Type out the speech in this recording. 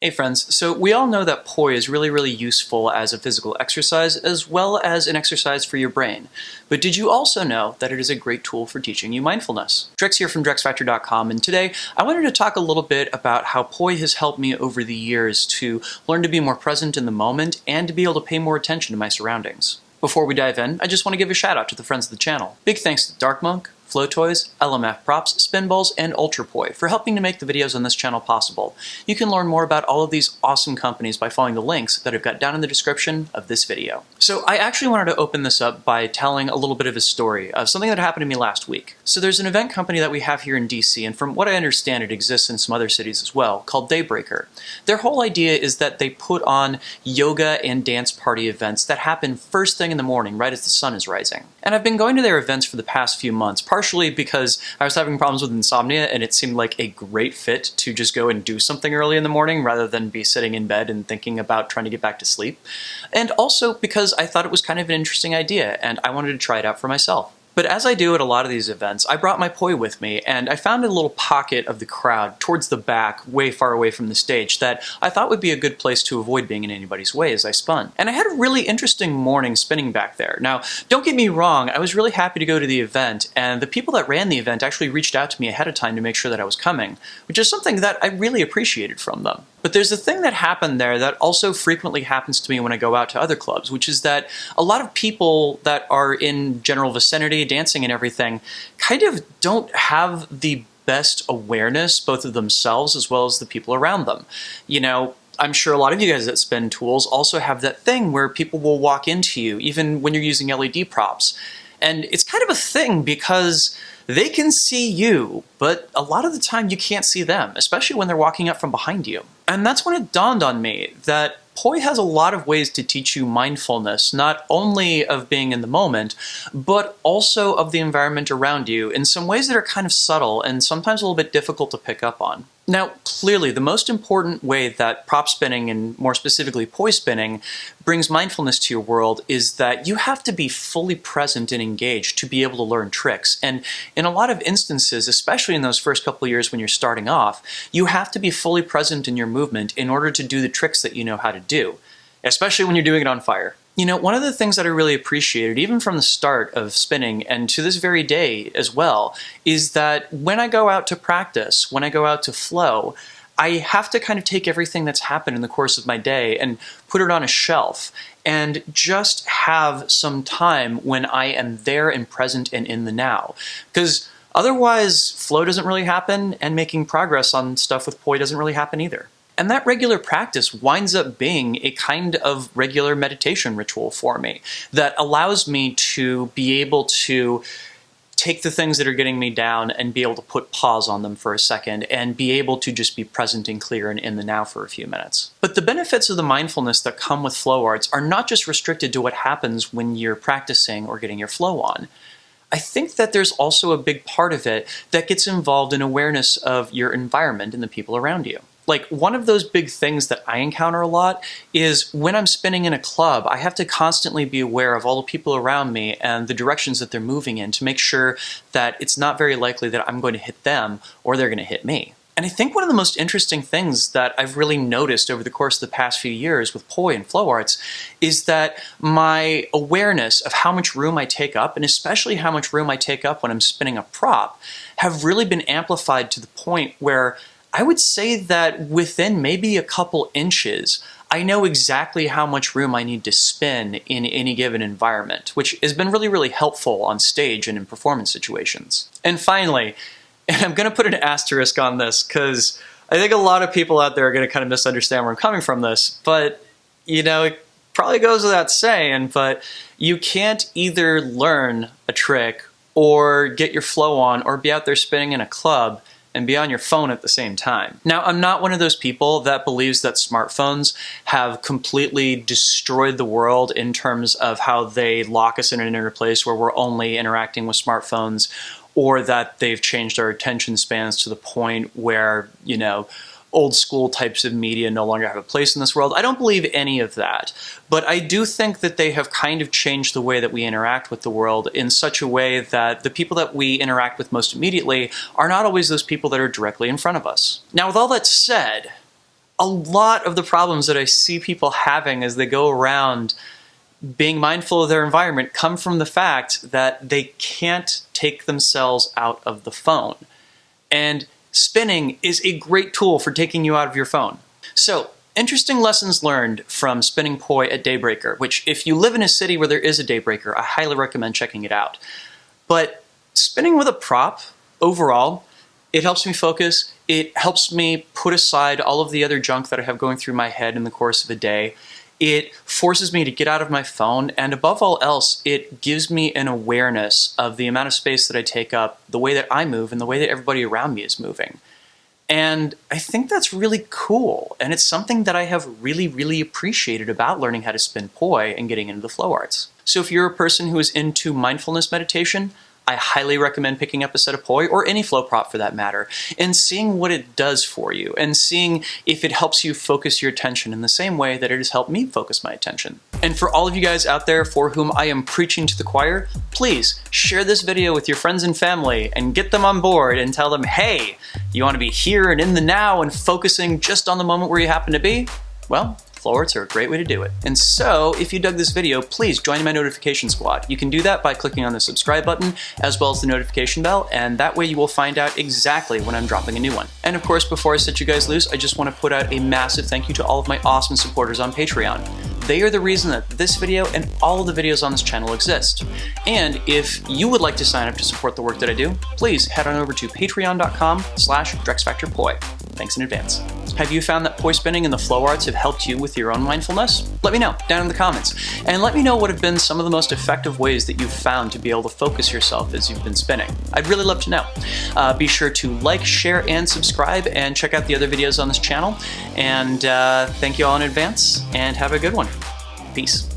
Hey friends, so we all know that poi is really useful as a physical exercise as well as an exercise for your brain. But did you also know that it is a great tool for teaching you mindfulness? Drex here from DrexFactor.com, and today I wanted to talk a little bit about how poi has helped me over the years to learn to be more present in the moment and to be able to pay more attention to my surroundings. Before we dive in, I just want to give a shout out to the friends of the channel. Big thanks to Dark Monk, Flow Toys, LMF Props, Spinballs, and Ultrapoi for helping to make the videos on this channel possible. You can learn more about all of these awesome companies by following the links that I've got down in the description of this video. So I actually wanted to open this up by telling a little bit of a story of something that happened to me last week. So there's an event company that we have here in DC, and from what I understand it exists in some other cities as well, called Daybreaker. Their whole idea is that they put on yoga and dance party events that happen first thing in the morning, right as the sun is rising. And I've been going to their events for the past few months, partially because I was having problems with insomnia and it seemed like a great fit to just go and do something early in the morning rather than be sitting in bed and thinking about trying to get back to sleep. And also because I thought it was kind of an interesting idea and I wanted to try it out for myself. But as I do at a lot of these events, I brought my poi with me, and I found a little pocket of the crowd towards the back, way far away from the stage, that I thought would be a good place to avoid being in anybody's way as I spun. And I had a really interesting morning spinning back there. Now, don't get me wrong, I was really happy to go to the event, and the people that ran the event actually reached out to me ahead of time to make sure that I was coming, which is something that I really appreciated from them. But there's a thing that happened there that also frequently happens to me when I go out to other clubs, which is that a lot of people that are in general vicinity, dancing and everything, kind of don't have the best awareness, both of themselves as well as the people around them. You know, I'm sure a lot of you guys that spin tools also have that thing where people will walk into you, even when you're using LED props. And it's kind of a thing because they can see you, but a lot of the time you can't see them, especially when they're walking up from behind you. And that's when it dawned on me that poi has a lot of ways to teach you mindfulness, not only of being in the moment, but also of the environment around you in some ways that are kind of subtle and sometimes a little bit difficult to pick up on. Now, clearly, the most important way that prop spinning, and more specifically poi spinning, brings mindfulness to your world is that you have to be fully present and engaged to be able to learn tricks. And in a lot of instances, especially in those first couple of years when you're starting off, you have to be fully present in your movement in order to do the tricks that you know how to do, especially when you're doing it on fire. You know, one of the things that I really appreciated, even from the start of spinning and to this very day as well, is that when I go out to practice, when I go out to flow, I have to kind of take everything that's happened in the course of my day and put it on a shelf and just have some time when I am there and present and in the now. Because otherwise, flow doesn't really happen and making progress on stuff with poi doesn't really happen either. And that regular practice winds up being a kind of regular meditation ritual for me that allows me to be able to take the things that are getting me down and be able to put pause on them for a second and be able to just be present and clear and in the now for a few minutes. But the benefits of the mindfulness that come with flow arts are not just restricted to what happens when you're practicing or getting your flow on. I think that there's also a big part of it that gets involved in awareness of your environment and the people around you. Like, one of those big things that I encounter a lot is when I'm spinning in a club, I have to constantly be aware of all the people around me and the directions that they're moving in to make sure that it's not very likely that I'm going to hit them or they're going to hit me. And I think one of the most interesting things that I've really noticed over the course of the past few years with poi and flow arts is that my awareness of how much room I take up, and especially how much room I take up when I'm spinning a prop, have really been amplified to the point where I would say that within maybe a couple inches, I know exactly how much room I need to spin in any given environment, which has been really helpful on stage and in performance situations. And finally, and I'm going to put an asterisk on this because I think a lot of people out there are going to kind of misunderstand where I'm coming from this, but you know, it probably goes without saying, but you can't either learn a trick or get your flow on or be out there spinning in a club and be on your phone at the same time. Now, I'm not one of those people that believes that smartphones have completely destroyed the world in terms of how they lock us in an inner place where we're only interacting with smartphones, or that they've changed our attention spans to the point where, you know, old school types of media no longer have a place in this world. I don't believe any of that, but I do think that they have kind of changed the way that we interact with the world in such a way that the people that we interact with most immediately are not always those people that are directly in front of us. Now, with all that said, a lot of the problems that I see people having as they go around being mindful of their environment come from the fact that they can't take themselves out of the phone. And spinning is a great tool for taking you out of your phone. So, interesting lessons learned from spinning poi at Daybreaker, which if you live in a city where there is a Daybreaker, I highly recommend checking it out. But spinning with a prop, overall, it helps me focus. It helps me put aside all of the other junk that I have going through my head in the course of a day. It forces me to get out of my phone, and above all else, it gives me an awareness of the amount of space that I take up, the way that I move, and the way that everybody around me is moving. And I think that's really cool, and it's something that I have really, really appreciated about learning how to spin poi and getting into the flow arts. So if you're a person who is into mindfulness meditation, I highly recommend picking up a set of poi, or any flow prop for that matter, and seeing what it does for you, and seeing if it helps you focus your attention in the same way that it has helped me focus my attention. And for all of you guys out there for whom I am preaching to the choir, please share this video with your friends and family and get them on board and tell them, hey, you want to be here and in the now and focusing just on the moment where you happen to be? Well, flow arts are a great way to do it. And so, if you dug this video, please join my notification squad. You can do that by clicking on the subscribe button, as well as the notification bell, and that way you will find out exactly when I'm dropping a new one. And of course, before I set you guys loose, I just want to put out a massive thank you to all of my awesome supporters on Patreon. They are the reason that this video and all of the videos on this channel exist. And if you would like to sign up to support the work that I do, please head on over to patreon.com/DrexFactorPoi. Thanks in advance. Have you found that poi spinning and the flow arts have helped you with your own mindfulness? Let me know down in the comments. And let me know what have been some of the most effective ways that you've found to be able to focus yourself as you've been spinning. I'd really love to know. Be sure to like, share, and subscribe, and check out the other videos on this channel. And thank you all in advance, and have a good one. Peace.